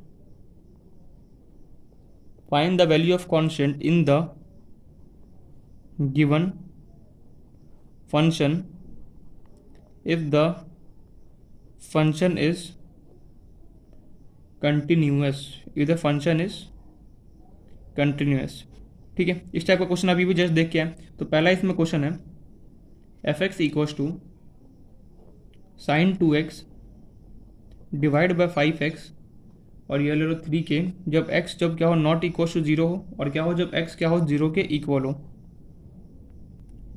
find the value of constant in the given function if the function is continuous, if the function is continuous। ठीक है, इस टाइप का क्वेश्चन अभी भी जस्ट देख के आए। तो पहला इसमें क्वेश्चन है, f x equals to sine 2x divide by 5x, और ये ले लो 3k जब x जब क्या हो नॉट इक्वल टू 0 हो, और क्या हो जब x क्या हो 0 के इक्वल हो।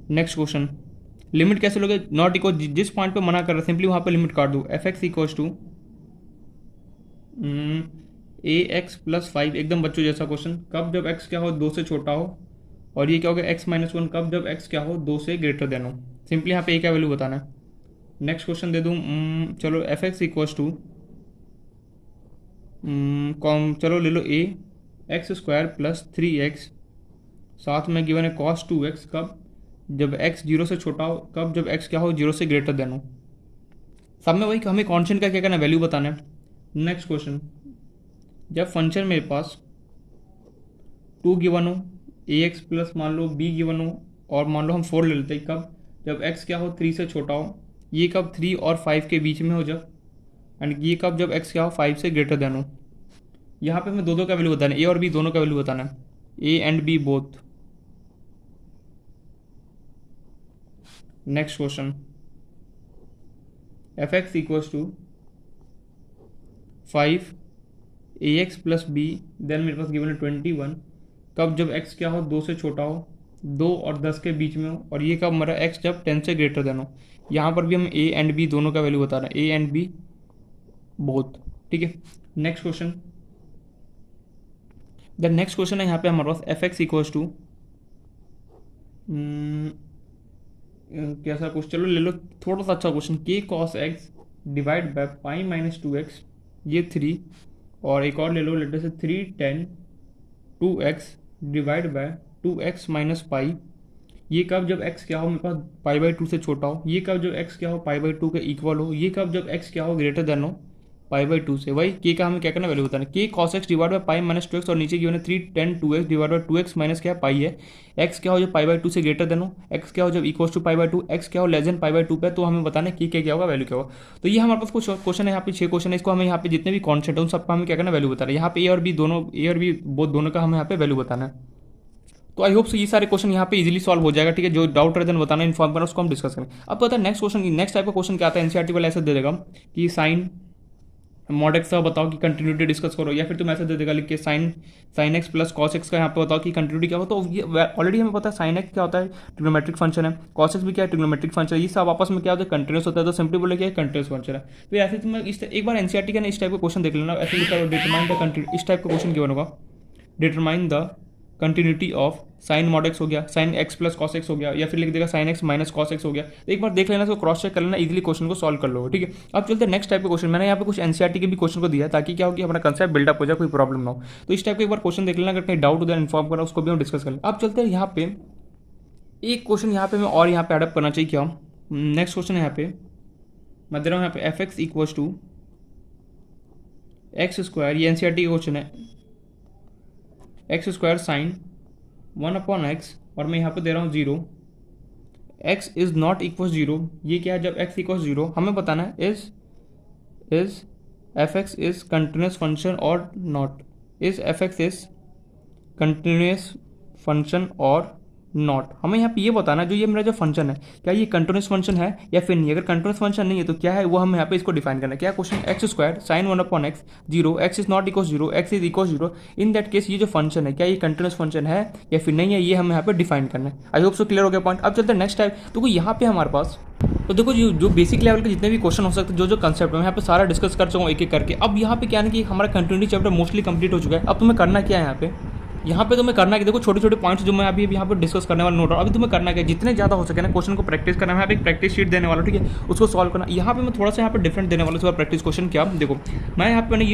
नेक्स्ट क्वेश्चन, लिमिट कैसे लोगे, नॉट इक्वल जिस पॉइंट पे मना कर रहा है सिंपली वहाँ पे लिमिट काट दो। F x equals to ax plus 5, एकदम बच्चों जैसा क्वेश्चन, कब जब x क्या हो 2 से छोटा हो, और ये क्या हो गया x माइनस 1 कब जब x क्या हो 2 से ग्रेटर देन हो। सिंपली यहाँ पे a का वैल्यू बताना है। नेक्स्ट क्वेश्चन दे दूँ, चलो एफ एक्स इक्वल्स टू चलो ले लो a x square plus 3x, साथ में गिवन है कॉस 2x, कब जब x 0 से छोटा हो, कब जब x क्या हो 0 से ग्रेटर देन हो। सब में वही हमें कॉन्स्टेंट का क्या करना है वैल्यू बताना है। नेक्स्ट क्वेश्चन, जब फंक्शन मेरे पास 2 गिवन हो, ax प्लस मान लो b गिवन हो, और मान लो हम 4 ले लेते हैं, कब जब x क्या हो 3 से छोटा हो, ये कब 3 और 5 के बीच में हो जब, एंड ये कब जब एक्स क्या हो 5 से ग्रेटर देन हो। यहाँ पे हमें दो का वैल्यू बताना है, ए और बी दोनों का वैल्यू बताना है, a and b both. Next question, f x equals to 5 a x plus b, then मेरे पास गिवन है 21, कब जब x क्या हो 2 से छोटा हो, 2 और 10 के बीच में हो, और ये कब हमारा x जब 10 से ग्रेटर देन हो। यहाँ पर भी हम a एंड b दोनों का वैल्यू बता रहे हैं, a एंड b बोथ। ठीक है, next question, the next question है यहाँ पे हमारे पास एफ एक्स इक्वल्स टू कैसा क्वेश्चन, चलो ले लो थोड़ा सा अच्छा question, k cos x divide by pi minus 2x, ये 3, और एक और ले लो लेटर से 3 10 2x divide bye 2x minus pi, ये कब जब x क्या हो मेरे पास पाई बाई 2 से छोटा हो, ये कब जब x क्या हो पाई बाई 2 के इक्वल हो, ये कब जब x क्या हो ग्रेटर देन हो पाई बाई 2 से। वही k का हमें क्या करना वैल्यू बताना, k cos x divide by pi minus 2x, और नीचे की है 3 10 2x divide bye 2x minus क्या है पाई है, x क्या हो जब पाई बाई 2 से ग्रेटर देन हो, x क्या हो जब equal to pi by 2, x क्या हो लेस देन पाई बाई 2 पे, तो हमें बताना है k क्या होगा वैल्यू क्या होगा। तो ये हमारे पास कुछ क्वेश्चन है, यहाँ पे 6 क्वेश्चन है, इसको हमें यहाँ पे जितने भी कॉन्सेप्ट है उन सबका हमें क्या करना वैल्यू बताना है। यहाँ पे ए और बी दोनों, ए और बी बोथ दोनों का हमें यहाँ पे वैल्यू बताना है। तो आई होप से ये सारे क्वेश्चन यहाँ पे इजीली सॉल्व हो जाएगा। ठीक है, जो डाउट रहता है बताना, इन्फॉर्म करना, उसको हम डिस्कस करें। अब पता है नेक्स्ट क्वेश्चन, नेक्स्ट टाइप का क्वेश्चन क्या आता है, एनसीईआरटी वाला ऐसा दे देगा कि साइन मॉड एक्स का बताओ कि कंटिन्यूटी डिस्कस करो, या फिर तुम ऐसा दे देगा लिख के sine x plus cos x का यहाँ पे बताओ कि कंटिन्यूटी क्या हो। तो ये ऑलरेडी हमें पता है साइन एक्स क्या होता है, ट्रिग्नोमेट्रिक फंक्शन है, कॉस एक्स भी क्या है, ट्रिग्नोमेट्रिक फंक्शन है, ये सब आपस में क्या होता है कंटिन्यूस होता है, तो सिंपली बोले क्या कंटिन्यूस फंक्शन है। तो ऐसे तुम एक बार एनसीईआरटी का इस टाइप का क्वेश्चन देख लेना, ऐसे लिखा होगा डिटरमाइन द कंटिन्यू, इस टाइप का क्वेश्चन क्या होगा, determine the continuity of sine mod x हो गया, sine x plus cos x हो गया, या फिर लिख देगा sign x minus cos x हो गया। तो एक बार देख लेना, इसको क्रॉस चेक कर लेना, इजीली क्वेश्चन को सॉल्व कर लो। ठीक है, अब चलते हैं नेक्स्ट टाइप के क्वेश्चन। मैंने यहाँ पे कुछ एनसीईआरटी के भी क्वेश्चन को दिया ताकि क्या हो कि हमारा कंसेप्ट बिल्डअप हो जाए, कोई प्रॉब्लम ना हो। तो इस टाइप के एक बार क्वेश्चन देख लेना, अगर कहीं डाउट हो जाए इन्फॉर्म करना, उसको भी हम डिस्कस कर लें। अब चलते हैं यहाँ पे एक क्वेश्चन यहाँ पे मैं और यहाँ पे एडअप करना चाहिए क्या, नेक्स्ट क्वेश्चन यहाँ पे मैं दे रहा हूँ यहाँ पे f x equals to x square, ये एनसीईआरटी का क्वेश्चन है, एक्स स्क्वायर साइन 1/x, और मैं यहाँ पे दे रहा हूँ 0, x इज नॉट इक्वल 0, ये क्या है जब x इक्वल 0, हमें बताना है is f x is continuous function और not, is f x is continuous function और नॉट। हमें यहाँ पे ये बताना है जो ये मेरा जो फंक्शन है क्या ये कंटिन्यूस फंक्शन है या फिर नहीं, अगर कंटिन्यूस फंक्शन नहीं है तो क्या है वो हमें यहाँ पे इसको डिफाइन करना है। क्या question, x square sine 1/x 0, x is not equal 0, x is equal 0, in that case ये जो फंक्शन है क्या ये कंटिन्यूस फंक्शन है या फिर नहीं है, ये हमें यहाँ पे डिफाइन करना है। आई होप सो क्लियर हो गया पॉइंट। अब चलते हैं नेक्स्ट टाइप। तो यहाँ पे हमारे पास तो देखो जो बेसिक लेवल के जितने भी क्वेश्चन हो सकते हैं, जो कंसेप्ट है मैं यहाँ पे सारा डिस्कस कर चुका हूँ एक एक करके। अब यहाँ पे क्या है कि हमारा कंटिन्यूटी चैप्टर मोस्टली कंप्लीट हो चुका है। अब तुम्हें करना क्या है यहाँ पे तुम्हें करना है कि देखो छोटे छोटे पॉइंट्स जो मैं अभी यहाँ पे डिस्कस करने वाला नोट रहा हूँ, अभी तुम्हें करना है जितने ज़्यादा हो सके ना क्वेश्चन को प्रैक्टिस करना है। यहाँ पे एक प्रैक्टिस शीट देने वाला, ठीक है, उसको सॉल्व करना। यहाँ पे मैं थोड़ा सा यहाँ पे डिफरेंट देने वाला हूँ प्रैक्टिस क्वेश्चन। क्या देखो मैं यहाँ पे मैं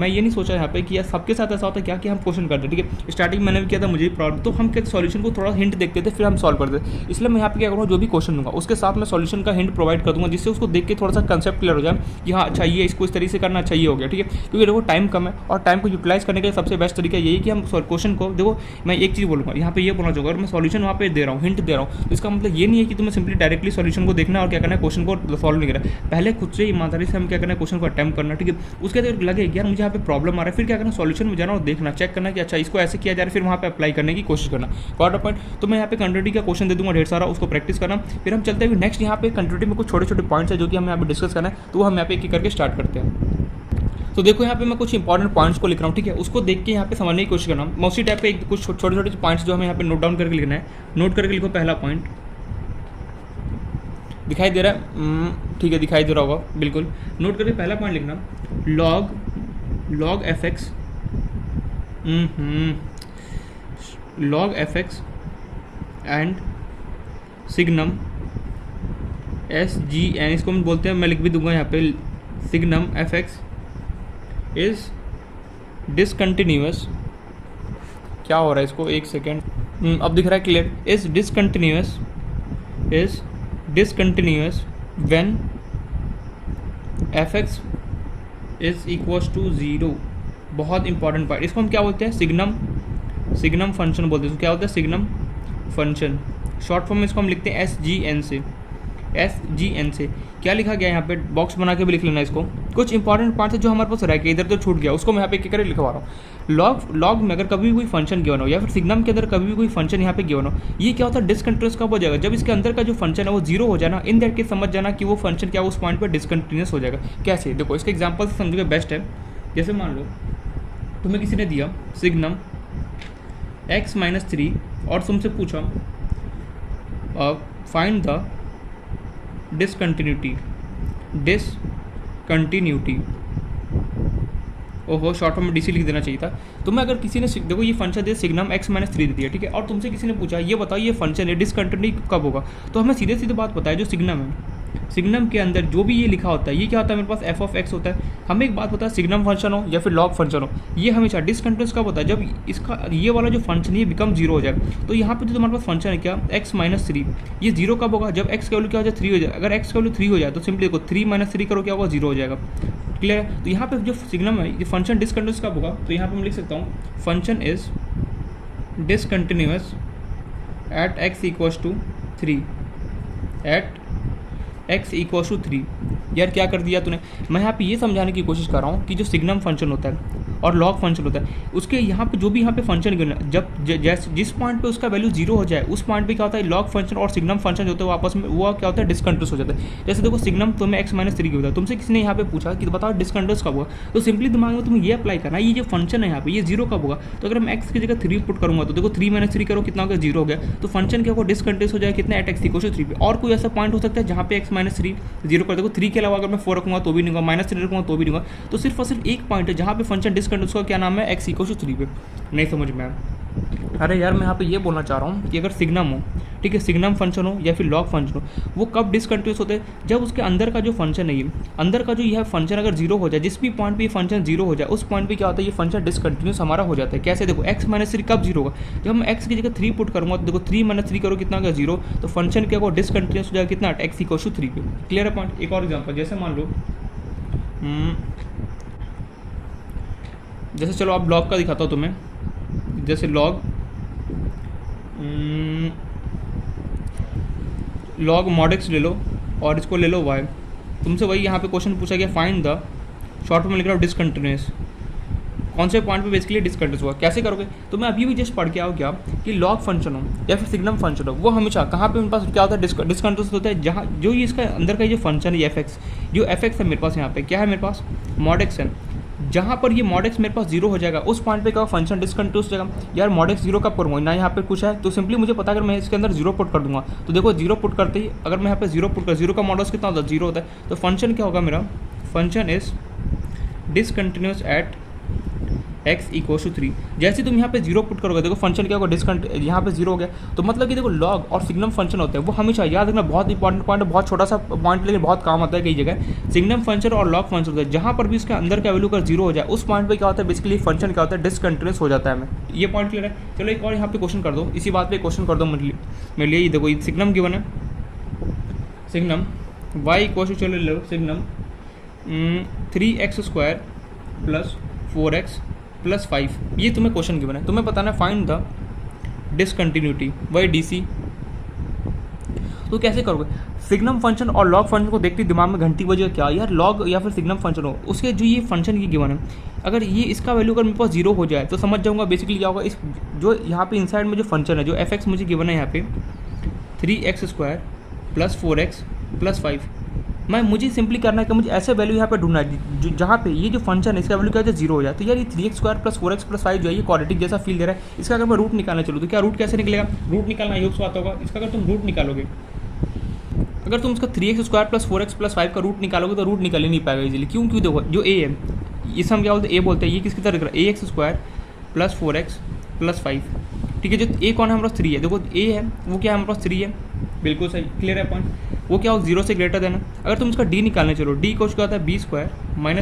ये नहीं सोचा यहाँ पे कि यार सबके साथ ऐसा होता है क्या कि हम क्वेश्चन करते, ठीक है, स्टार्टिंग मैंने भी किया था, मुझे प्रॉब्लम, तो हम क्या सॉल्यूशन को थोड़ा हिंट देखते थे फिर हम सॉल्व करते। इसलिए मैं यहाँ पे क्या करूँगा, जो भी क्वेश्चन दूंगा उसके साथ मैं सॉल्यूशन का हिंट प्रोवाइड कर दूंगा, जिससे उसको देख के थोड़ा सा कंसेप्ट क्लियर हो जाए कि हाँ अच्छा ये इसको इस तरीके से करना चाहिए हो गया, ठीक है। क्योंकि देखो टाइम कम है और टाइम को यूटिलाइज करने के लिए सबसे बेस्ट तरीका यही कि हम क्वेश्चन को देखो, मैं एक चीज़ बोलूँगा यहाँ पे ये बोलना चाहूँगा, और मैं सॉल्यूशन वहाँ पे दे रहा हूँ, हिंट दे रहा हूँ, तो इसका मतलब ये नहीं है कि तुम्हें सिंपली डायरेक्टली सॉल्यूशन को देखना और क्या करना है क्वेश्चन को सॉल्व नहीं करना। पहले खुद से ईमानदारी से हम क्या करना है क्वेश्चन को अटेम्प्ट करना, ठीक है। उसके बाद लगे कि यार मुझे यहाँ पे प्रॉब्लम आ रहा है, फिर क्या करना सॉल्यूशन में जाना और देखना, चेक करना कि अच्छा इसको ऐसे किया जा रहा है, फिर वहाँ पे अप्लाई करने की कोशिश करना। क्वार्टर पॉइंट तो मैं यहाँ पे कंटिन्यूटी का क्वेश्चन दे दूँगा ढेर सारा, उसको प्रैक्टिस करना। फिर हम चलते हैं नेक्स्ट यहाँ पे कंटिन्यूटी में कुछ छोटे छोटे पॉइंट्स है जो कि हमें यहाँ पे डिस्कस करना है, तो हम यहाँ पे एक करके स्टार्ट करते हैं। तो देखो यहाँ पे मैं कुछ इंपॉर्टेंट पॉइंट्स को लिख रहा हूँ, ठीक है, उसको देख के यहाँ पे समझने की कोशिश करना। मोस्टली टाइप पे कुछ छोटे छोटे पॉइंट्स जो हमें यहाँ पे नोट डाउन करके लिखना है। नोट करके लिखो, पहला पॉइंट दिखाई दे रहा है, ठीक है, दिखाई दे रहा होगा बिल्कुल। नोट करके पहला पॉइंट लिखना, log f x, log f x and signum s g n, इसको हम बोलते हैं, मैं लिख भी दूंगा यहाँ पे, signum F x is discontinuous. क्या हो रहा है इसको, एक सेकेंड, अब दिख रहा है clear, is discontinuous when f x is equals to 0। बहुत इंपॉर्टेंट पॉइंट, इसको हम क्या बोलते हैं, सिग्नम फंक्शन बोलते हैं। क्या होता है, सिग्नम फंक्शन, शॉर्ट फॉर्म में इसको हम लिखते हैं SGN से। SGN से। क्या लिखा गया यहाँ पे, बॉक्स बना के भी लिख लेना इसको। कुछ इंपॉर्टेंट पार्ट है जो हमारे पास रह गया, इधर तो छूट गया, उसको मैं यहाँ पे क्या लिखवा रहा हूँ। लॉग में अगर कभी भी कोई फंक्शन गिवन हो या फिर सिग्नम के अंदर कभी भी कोई फंक्शन यहाँ पे गिवन हो, ये क्या होता है, डिसकंटिन्यूस कब हो जाएगा, जब इसके अंदर का जो फंक्शन है वो जीरो हो जाए ना, इन दैट केस समझ जाना कि वो फंक्शन क्या उस पॉइंट पर डिसकंटिन्यूस हो जाएगा। कैसे, देखो इसके एग्जाम्पल से समझोगे बेस्ट है। जैसे मान लो तुम्हें किसी ने दिया सिग्नम x-3 और तुमसे पूछा फाइंड द डिसकंटिन्यूटी। ओहो, शॉर्ट फॉर्म में DC लिख देना चाहिए था। तुम्हें अगर किसी ने, देखो ये फंक्शन दे सिग्नम x-3 दे दिया, ठीक है, और तुमसे किसी ने पूछा ये बताओ ये फंक्शन है डिसकंटिन्यूटी कब होगा, तो हमें सीधे सीधे बात पता है, जो सिग्नम है, सिग्नम के अंदर जो भी ये लिखा होता है, ये क्या होता है, मेरे पास f(x) होता है। हमें एक बात पता है, सिग्नम फंक्शन हो या फिर लॉग फंक्शन हो, ये हमेशा डिसकंटिन्यूस कब होता है, जब इसका ये वाला जो फंक्शन है ये बिकम जीरो हो जाए। तो यहाँ पे जो तुम्हारे पास फंक्शन है क्या, x-3, ये जीरो कब होगा, जब x का वैल्यू क्या हो जाए, 3 हो जाए। अगर x का वैल्यू 3 हो जाए तो सिंपली देखो 3 - 3 करो क्या होगा, जीरो हो जाएगा। क्लियर है। तो यहाँ पे जो सिग्नम है, ये फंक्शन डिसकंटिन्यूस कब होगा, तो यहाँ पे मैं लिख सकता हूँ function is discontinuous at x=3, at x=3। यार क्या कर दिया तूने, मैं यहाँ पे ये समझाने की कोशिश कर रहा हूँ कि जो सिग्नम फंक्शन होता है और लॉग फंक्शन होता है, उसके यहाँ पे जो भी यहाँ पे फंक्शन गिवन है, जब जैसे जिस पॉइंट पे उसका वैल्यू जीरो हो जाए, उस पॉइंट पे क्या होता है, लॉग फंक्शन और सिग्नम फंक्शन जो होता है वो आपस में वो क्या होता है, डिसकंटिन्यूस हो जाता है। जैसे देखो सिग्नम तुम्हें x-3 की होता है, तुमसे किसी ने यहाँ पे पूछा कि बताओ डिसकंटिन्यूस कब होगा, तो सिंपली दिमाग में तुम्हें ये अप्लाई करना है, ये जो फंक्शन है यहाँ पे ये जीरो कब होगा, तो अगर मैं x की जगह 3 पुट करूँगा तो देखो 3 - 3 करो कितना होगा, जीरो हो गया। तो फंक्शन क्या होगा, डिसकंटिन्यूस हो जाएगा कितना, एट x=3 पे। और कोई ऐसा पॉइंट हो सकता है जहाँ पे x-3 जीरो कर, देखो 3 के अलावा अगर मैं 4 रखूँगा तो भी नहीं होगा, -3 रखूँगा तो भी नहीं होगा। तो सिर्फ और सिर्फ एक पॉइंट है जहाँ पे फंक्शन डिसकंटिन्यूस का क्या नाम है, x=3 पे। नहीं समझ में आया। अरे यार मैं यहाँ पे ये बोलना चाह रहा हूँ कि अगर सिग्नम हो, ठीक है, सिग्नम फंक्शन हो या फिर लॉग फंक्शन हो, वो कब डिसकंटिन्यूस होते हैं, जब उसके अंदर का जो फंक्शन है, ये अंदर का जो यह फंक्शन अगर जीरो हो जाए, जिस भी पॉइंट पे ये फंक्शन जीरो हो जाए, उस पॉइंट पे क्या होता है, ये फंक्शन डिसकंटिन्यूस हमारा हो जाता है। कैसे, देखो x-3 कब जीरो होगा, जब मैं x की जगह 3 पुट करूँगा तो देखो 3 - 3 करो कितना होगा, जीरो। तो फंक्शन क्या होगा, डिसकंटिन्यूस हो जाएगा कितना, x=3 पे। क्लियर है पॉइंट। एक और एग्जाम्पल, जैसे मान लो जैसे चलो आप लॉग का दिखाता हूँ तुम्हें, जैसे लॉग mod x ले लो और इसको ले लो y। तुमसे वही यहाँ पे क्वेश्चन पूछा गया, फाइंड द, शॉर्ट में लिख रहा हूँ डिसकंटिन्यूस, कौन से पॉइंट पे बेसिकली डिसकंटिन्यूस हुआ, कैसे करोगे। तो मैं अभी भी जस्ट पढ़ के आओ क्या कि लॉग फंक्शन हो या फिर सिग्नम फंक्शन हो, वो हमेशा कहाँ पे मेरे पास क्या होता है, डिसकंटिन्यूस होता है, जहाँ जो ये इसका अंदर का जो फंक्शन है f(x), जो f(x) है मेरे पास, यहाँ पे क्या है मेरे पास, mod x है। जहाँ पर ये mod x मेरे पास जीरो हो जाएगा, उस पॉइंट पे क्या फंक्शन डिसकंटिन्यूस हो जाएगा। यार mod x जीरो कब करूँगा ना, यहाँ पे कुछ है तो सिंपली मुझे पता है, अगर मैं इसके अंदर जीरो पुट कर दूंगा तो देखो जीरो पुट करते ही अगर मैं यहाँ पे जीरो पुट कर, जीरो का मॉडल्स कितना होता है, जीरो होता है। तो फंक्शन क्या होगा मेरा, function is discontinuous at x=3। जैसे तुम यहाँ पे जीरो पुट करोगे देखो फंक्शन क्या होगा, यहाँ पे जीरो हो गया। तो मतलब कि देखो लॉग और सिग्नम फंक्शन होते हैं, वो हमेशा याद रखना, बहुत इंपॉर्टेंट पॉइंट है, बहुत छोटा सा पॉइंट लेकिन बहुत काम आता है कई जगह। सिग्नम फंक्शन और लॉग फंक्शन होता है, जहाँ पर भी इसके अंदर का वैल्यू का जीरो हो जाए, उस पॉइंट पर क्या होता है, बेसिकली फंक्शन क्या होता है, डिसकंटिन्यूस हो जाता है। हमें ये पॉइंट क्लियर है। चलो एक और यहाँ पे क्वेश्चन कर दो, इसी बात पर क्वेश्चन कर दो मेरे लिए। देखो ये सिग्नम गिवन है, सिग्नम y चलो ले लो, सिग्नम 3x² + 4x + 5, ये तुम्हें क्वेश्चन गिवन है, तुम्हें बताना है फाइंड द डिसकंटिन्यूटी, वही DC। तो कैसे करोगे, सिग्नम फंक्शन और लॉग फंक्शन को देखते दिमाग में घंटी बजेगा क्या, यार लॉग या फिर सिग्नम फंक्शन हो, उसके जो ये फंक्शन ये गिवन है, अगर ये इसका वैल्यू अगर मेरे पास जीरो हो जाए तो समझ जाऊंगा बेसिकली क्या होगा। इस जो यहाँ पे इनसाइड में जो फंक्शन है, जो f(x) मुझे गिवन है यहाँ पे 3x² + 4x + 5, मुझे सिंपली करना है कि मुझे ऐसे वैल्यू यहाँ पे ढूंढना है जहाँ पे ये जो फंक्शन है इसका वैल्यू क्या है, जीरो हो जाए। तो यार ये 3x² + 4x + 5 जो है ये क्वाड्रेटिक जैसा फील दे रहा है, इसका अगर मैं रूट निकालना चलूँ तो क्या रूट कैसे निकलेगा, रूट निकालना योग से बात होगा। इसका अगर तुम रूट निकालोगे, अगर तुम इसका 3x² + 4x + 5 का रूट निकालोगे तो रूट निकल ही नहीं पाएगा इजीली। क्यों देखो जो a है, इसे हम क्या बोलते हैं, a बोलते हैं, ये किसकी तरह दिख रहा है, ax² + 4x + 5, ठीक है। जो a कौन है हमारे पास 3 है, देखो a है वो क्या है हमारे पास 3 है, बिल्कुल सही, क्लियर है पॉइंट। वो क्या हो, 0 से ग्रेटर देन है। अगर तुम इसका d निकालने चलो, d को क्या होता है b² -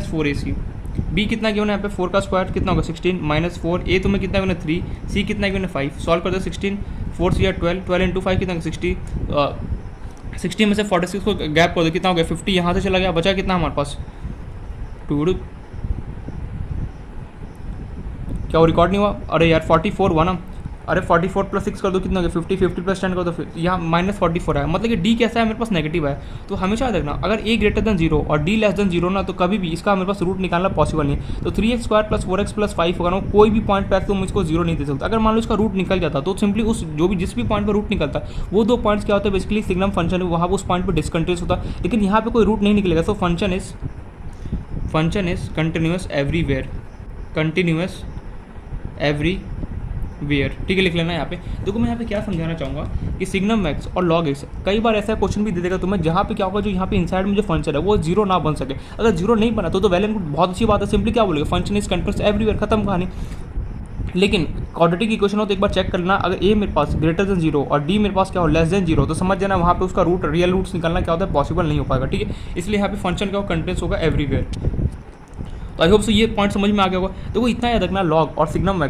4ac, b कितना गिवन है यहाँ पे 4 का स्क्वायर कितना होगा 16 - 4, a तुम्हें कितना गिवन है 3, c कितना गिवन है 5, सॉल्व कर दो 16 4 से 12 12 × 5 कितना 60, 60 में से 46 को गैप कर दो कितना हो गया 50, यहाँ से चला गया, बचा कितना हमारे पास 2, क्या वो रिकॉर्ड नहीं हुआ, अरे यार 44 हुआ ना, अरे 44 प्लस 6 कर दो कितना हो गया 50, 50 प्लस 10 कर दो, फिर यहाँ -44 है, मतलब कि डी कैसा है मेरे पास नेगेटिव है। तो हमेशा देखना अगर ए ग्रेटर देन 0 और डी लेस देन 0 ना, तो कभी भी इसका मेरे पास रूट निकालना पॉसिबल नहीं है। तो 3x² + 4x + 5 होगा ना, कोई भी पॉइंट पर तुम इसको 0 नहीं दे सकता। अगर मान लो इसका रूट निकल जाता तो सिंपली उस जो भी जिस भी पॉइंट पर रूट निकलता वो 2 पॉइंट्स क्या होता है बेसिकली सिग्नम फंक्शन है, वहाँ उस पॉइंट पर डिसकंटिन्यूस होता, लेकिन यहाँ पे कोई रूट नहीं निकलेगा। So function is continuous everywhere, continuous everywhere, ठीक है, लिख लेना यहाँ पे। देखो मैं यहाँ पे क्या समझाना चाहूँगा कि सिग्नम एक्स और लॉग एक्स, कई बार ऐसा क्वेश्चन भी दे देगा तुम्हें जहाँ पे क्या होगा, जो यहाँ पे इनसाइड में जो फंक्शन है वो 0 ना बन सके। अगर 0 नहीं बना तो वैल एंड गुड, बहुत अच्छी बात है, सिंपली क्या बोलेगा फंक्शन इज कंटिन्यूस एवरीवेयर, खत्म कहानी। लेकिन क्वाड्रेटिक इक्वेशन हो तो एक बार चेक कर लेना, अगर ए मेरे पास ग्रेटर देन 0 और डी मेरे पास क्या हो लेस देन 0, तो समझ जाना वहाँ पे उसका रूट रियल रूट्स निकालना क्या होता है पॉसिबल नहीं हो पाएगा, ठीक है। इसलिए यहाँ पे फंक्शन क्या हो कंटिन्यूस होगा एवरीवेयर। तो आई होप सो ये पॉइंट समझ में आ गया होगा। देखो इतना याद रखना लॉग और सिग्नम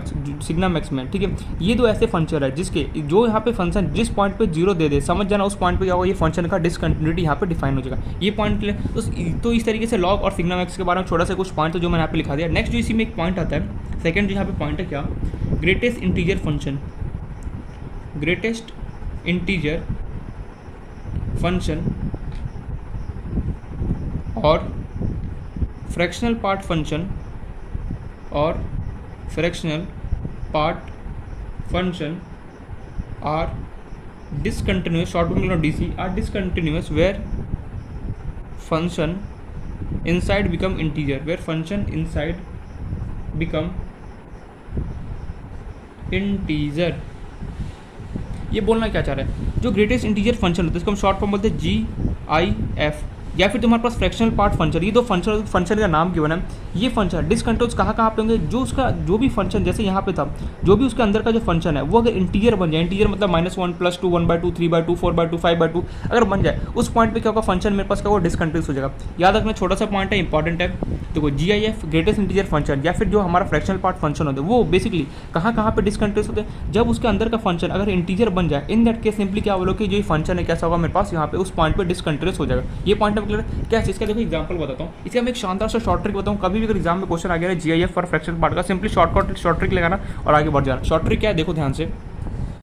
एक्स में, ठीक है, ये दो ऐसे फंक्शन है जिसके जो यहाँ पे फंक्शन जिस पॉइंट पे 0 दे दे, समझ जाना उस पॉइंट पे क्या होगा, ये फंक्शन का डिसकंटिन्यूटी यहाँ पे डिफाइन हो जाएगा। ये पॉइंट तो इस तरीके से लॉग और सिग्नम एक्स के बारे में छोटा सा कुछ पॉइंट तो जो मैंने यहाँ पे लिखा दिया। नेक्स्ट जो इसी में एक पॉइंट आता है सेकेंड, जो यहाँ पे पॉइंट है क्या, greatest integer function, greatest integer function और फ्रैक्शनल पार्ट फंक्शन और fractional part function are discontinuous, short form DC, are discontinuous where function inside become integer, where function inside become integer. ये बोलना क्या चाह रहा है, जो ग्रेटेस्ट इंटीजर फंक्शन होता है इसको हम शॉर्ट फॉर्म बोलते हैं GIF, या फिर तुम्हारे पास फ्रैक्शनल पार्ट फंक्शन, ये दो फंक्शन का नाम क्यों बना है। ये फंक्शन डिसकंटिन्यूस कहाँ पे होंगे, जो उसका जो भी फंक्शन जैसे यहाँ पे था, जो भी उसके अंदर का जो फंक्शन है वो अगर इंटीजर बन जाए, इंटीजर मतलब -1 +2 1/2 3/2 4/2 5/2 अगर बन जाए, उस पॉइंट पे क्या होगा फंक्शन मेरे पास क्या होगा डिसकंटिन्यूस हो जाएगा। याद रखना छोटा सा पॉइंट है, इंपॉर्टेंट है। देखो GIF ग्रेटेस्ट इंटीजर फंक्शन या फिर जो हमारा फ्रैक्शनल पार्ट फंक्शन होता है वो बेसिकली कहाँ पे डिसकंटिन्यूस होते हैं, जब उसके अंदर का फंक्शन अगर इंटीजर बन जाए। इन दैट केस सिंपली क्या बोलो कि जो फंक्शन है कैसा होगा मेरे पास यहाँ पे उस पॉइंट पे डिसकंटिन्यूस हो जाएगा। ये पॉइंट है क्लियर क्या है। इसका देखो एग्जांपल बताता हूँ, इसका मैं एक शानदार सा शॉर्ट ट्रिक बताऊँ। कभी भी अगर एग्जाम में क्वेश्चन आ गया है GIF और फ्रैक्शनल पार्ट का, सिंपली शॉर्ट ट्रिक लगाना और आगे बढ़ जाना। शॉर्ट ट्रिक क्या है देखो ध्यान से,